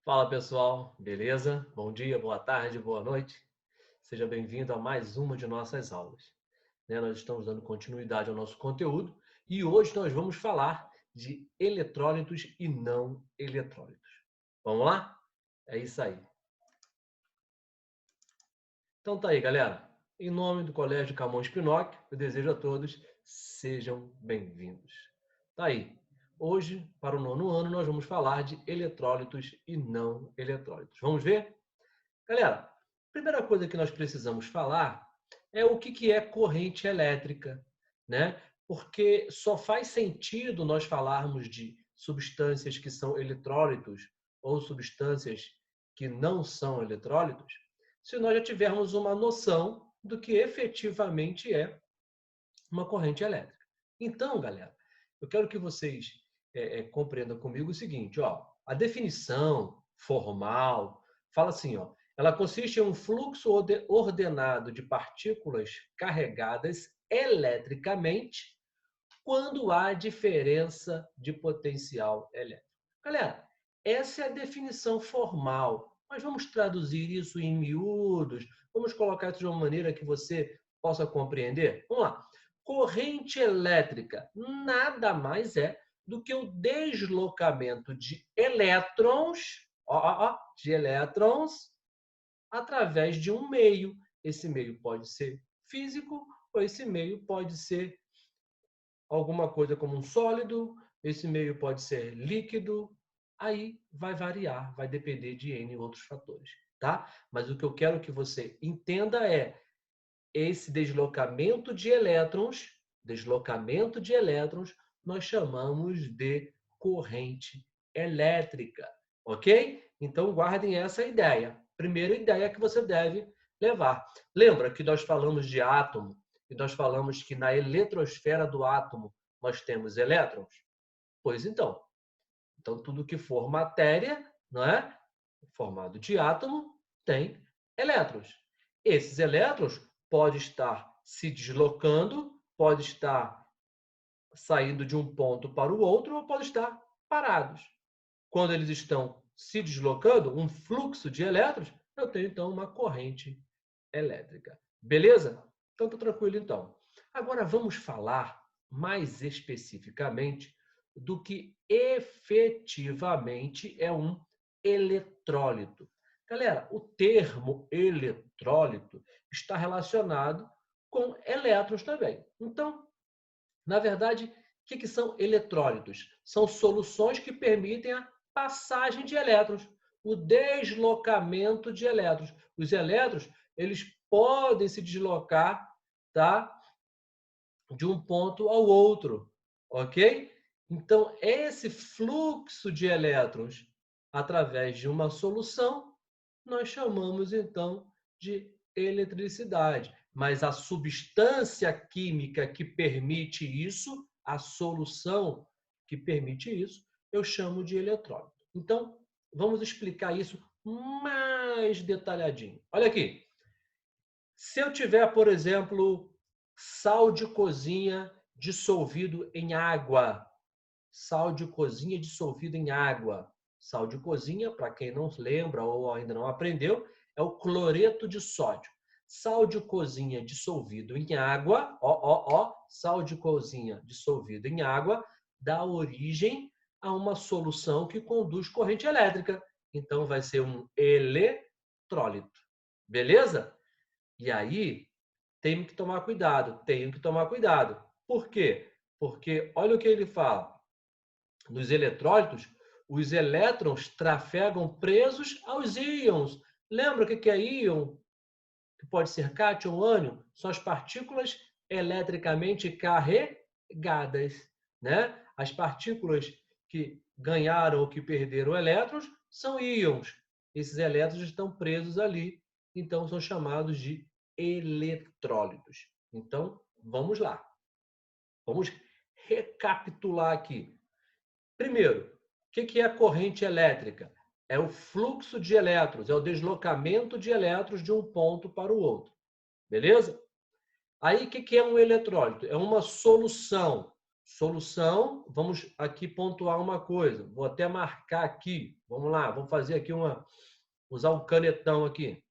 Fala pessoal, beleza? Bom dia, boa tarde, boa noite. Seja bem-vindo a mais uma de nossas aulas. Nós estamos dando continuidade ao nosso conteúdo e hoje nós vamos falar de eletrólitos e não eletrólitos. Vamos lá? É isso aí. Então tá aí, galera. Em nome do Colégio Camões Pinóquio, eu desejo a todos sejam bem-vindos. Tá aí. Hoje, para o 9º ano, nós vamos falar de eletrólitos e não eletrólitos. Vamos ver? Galera, a primeira coisa que nós precisamos falar é o que é corrente elétrica, né? Porque só faz sentido nós falarmos de substâncias que são eletrólitos ou substâncias que não são eletrólitos se nós já tivermos uma noção do que efetivamente é uma corrente elétrica. Então, galera, eu quero que vocês compreendam comigo o seguinte, ó, a definição formal fala assim, ó, ela consiste em um fluxo ordenado de partículas carregadas eletricamente quando há diferença de potencial elétrico. Galera, essa é a definição formal. Mas vamos traduzir isso em miúdos, vamos colocar isso de uma maneira que você possa compreender? Vamos lá. Corrente elétrica nada mais é do que o deslocamento de elétrons, de elétrons através de um meio. Esse meio pode ser físico ou esse meio pode ser alguma coisa como um sólido, esse meio pode ser líquido, aí vai variar, vai depender de N outros fatores, tá? Mas o que eu quero que você entenda é esse deslocamento de elétrons, nós chamamos de corrente elétrica, ok? Então guardem essa ideia. Primeira ideia que você deve levar. Lembra que nós falamos de átomo e nós falamos que na eletrosfera do átomo nós temos elétrons? Pois então, tudo que for matéria, não é? Formado de átomo, tem elétrons. Esses elétrons podem estar se deslocando, pode estar saindo de um ponto para o outro ou pode estar parados. Quando eles estão se deslocando, um fluxo de elétrons, eu tenho então uma corrente elétrica. Beleza? Então tá tranquilo então. Agora vamos falar mais especificamente do que efetivamente é um eletrólito. Galera, o termo eletrólito está relacionado com elétrons também. Então, na verdade, o que são eletrólitos? São soluções que permitem a passagem de elétrons, o deslocamento de elétrons. Os elétrons, eles podem se deslocar, tá? De um ponto ao outro, ok? Então, esse fluxo de elétrons através de uma solução, nós chamamos então de eletricidade. Mas a substância química que permite isso, a solução que permite isso, eu chamo de eletrólito. Então, vamos explicar isso mais detalhadinho. Olha aqui. Se eu tiver, por exemplo, sal de cozinha dissolvido em água, sal de cozinha dissolvido em água. Sal de cozinha, para quem não lembra ou ainda não aprendeu, é o cloreto de sódio. Sal de cozinha dissolvido em água, sal de cozinha dissolvido em água, dá origem a uma solução que conduz corrente elétrica. Então, vai ser um eletrólito. Beleza? E aí, tenho que tomar cuidado. Por quê? Porque olha o que ele fala. Nos eletrólitos, os elétrons trafegam presos aos íons. Lembra o que é íon? Que pode ser cátion ou ânion? São as partículas eletricamente carregadas, né? As partículas que ganharam ou que perderam elétrons são íons. Esses elétrons estão presos ali, então são chamados de eletrólitos. Então, vamos lá. Vamos recapitular aqui. Primeiro, o que é a corrente elétrica? É o fluxo de elétrons, é o deslocamento de elétrons de um ponto para o outro. Beleza? Aí, o que é um eletrólito? É uma solução. Solução, vamos aqui pontuar uma coisa. Vou até marcar aqui. Vamos lá, vamos fazer aqui usar um canetão aqui.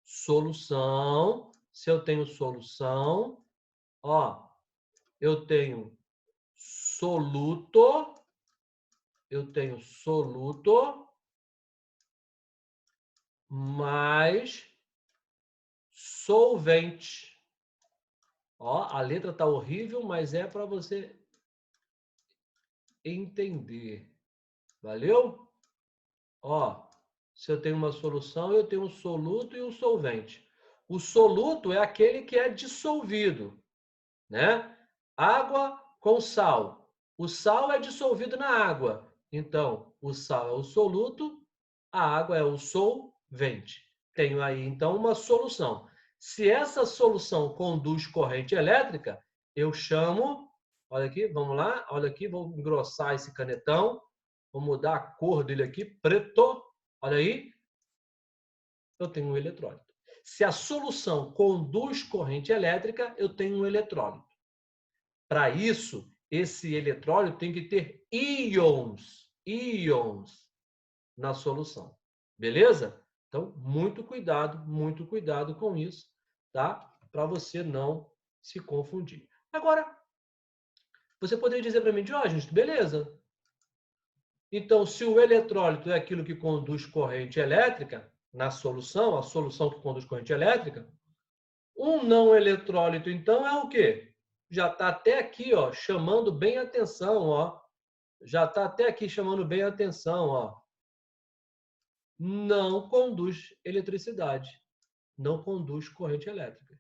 Solução. Se eu tenho solução, ó, eu tenho soluto, mais solvente. Ó, a letra tá horrível, mas é para você entender. Valeu? Ó, se eu tenho uma solução, eu tenho um soluto e um solvente. O soluto é aquele que é dissolvido, né? Água com sal. O sal é dissolvido na água. Então, o sal é o soluto, a água é o solvente. Tenho aí, então, uma solução. Se essa solução conduz corrente elétrica, eu chamo... Olha aqui, vamos lá. Olha aqui, vou engrossar esse canetão. Vou mudar a cor dele aqui, preto. Olha aí. Eu tenho um eletrólito. Se a solução conduz corrente elétrica, eu tenho um eletrólito. Para isso, esse eletrólito tem que ter íons na solução. Beleza? Então, muito cuidado com isso, tá? Para você não se confundir. Agora, você poderia dizer para mim, Diógenes, beleza. Então, se o eletrólito é aquilo que conduz corrente elétrica na solução, a solução que conduz corrente elétrica, um não eletrólito, então, é o quê? Já está até aqui, ó, chamando bem a atenção, ó. Já está até aqui chamando bem a atenção, ó. Não conduz eletricidade, não conduz corrente elétrica,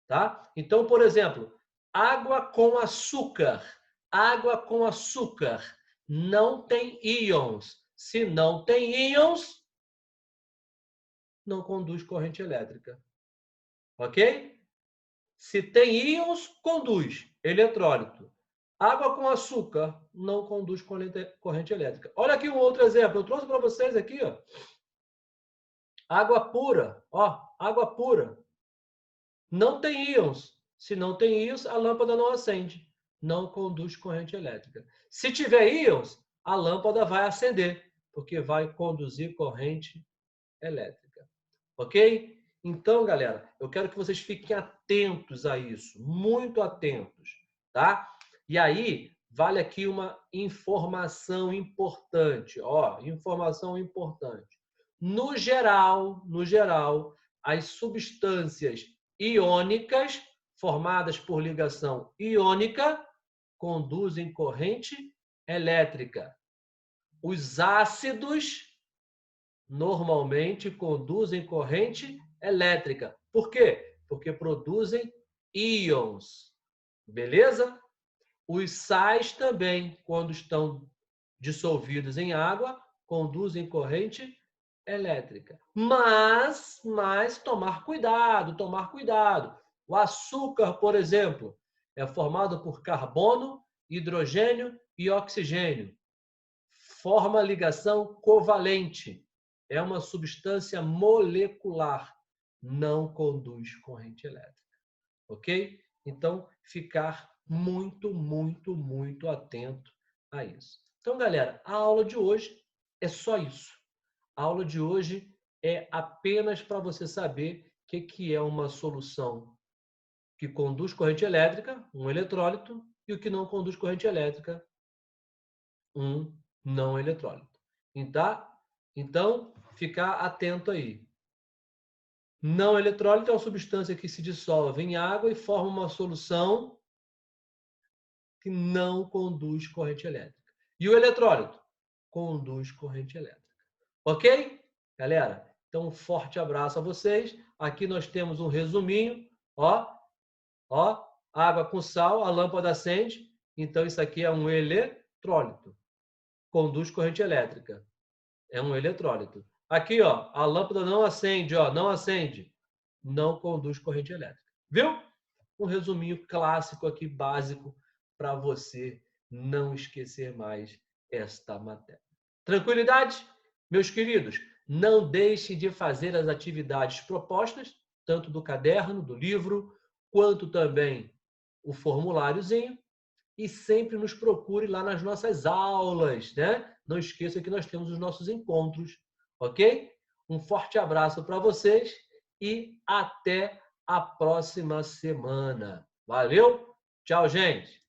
tá? Então, por exemplo, água com açúcar não tem íons. Se não tem íons, não conduz corrente elétrica, ok? Se tem íons, conduz eletrólito. Água com açúcar não conduz corrente elétrica. Olha aqui um outro exemplo. Eu trouxe para vocês aqui, ó. Água pura, ó, água pura. Não tem íons. Se não tem íons, a lâmpada não acende. Não conduz corrente elétrica. Se tiver íons, a lâmpada vai acender, porque vai conduzir corrente elétrica. Ok? Então, galera, eu quero que vocês fiquem atentos a isso, muito atentos, tá? E aí, vale aqui uma informação importante, ó, informação importante. No geral, as substâncias iônicas formadas por ligação iônica conduzem corrente elétrica. Os ácidos normalmente conduzem corrente elétrica. Por quê? Porque produzem íons. Beleza? Os sais também, quando estão dissolvidos em água, conduzem corrente elétrica. Mas tomar cuidado. O açúcar, por exemplo, é formado por carbono, hidrogênio e oxigênio. Forma ligação covalente. É uma substância molecular. Não conduz corrente elétrica. Ok? Então, ficar muito atento a isso. Então, galera, a aula de hoje é só isso. A aula de hoje é apenas para você saber o que é uma solução que conduz corrente elétrica, um eletrólito, e o que não conduz corrente elétrica, um não eletrólito. Então, ficar atento aí. Não eletrólito é uma substância que se dissolve em água e forma uma solução que não conduz corrente elétrica. E o eletrólito? Conduz corrente elétrica. Ok? Galera, então um forte abraço a vocês. Aqui nós temos um resuminho. Ó, água com sal, a lâmpada acende. Então isso aqui é um eletrólito. Conduz corrente elétrica. É um eletrólito. Aqui, ó, a lâmpada não acende, ó, não acende. Não conduz corrente elétrica. Viu? Um resuminho clássico aqui, básico, para você não esquecer mais esta matéria. Tranquilidade? Meus queridos, não deixem de fazer as atividades propostas, tanto do caderno, do livro, quanto também o formuláriozinho. e sempre nos procure lá nas nossas aulas, né? Não esqueça que nós temos os nossos encontros, ok? Um forte abraço para vocês e até a próxima semana. Valeu? Tchau, gente!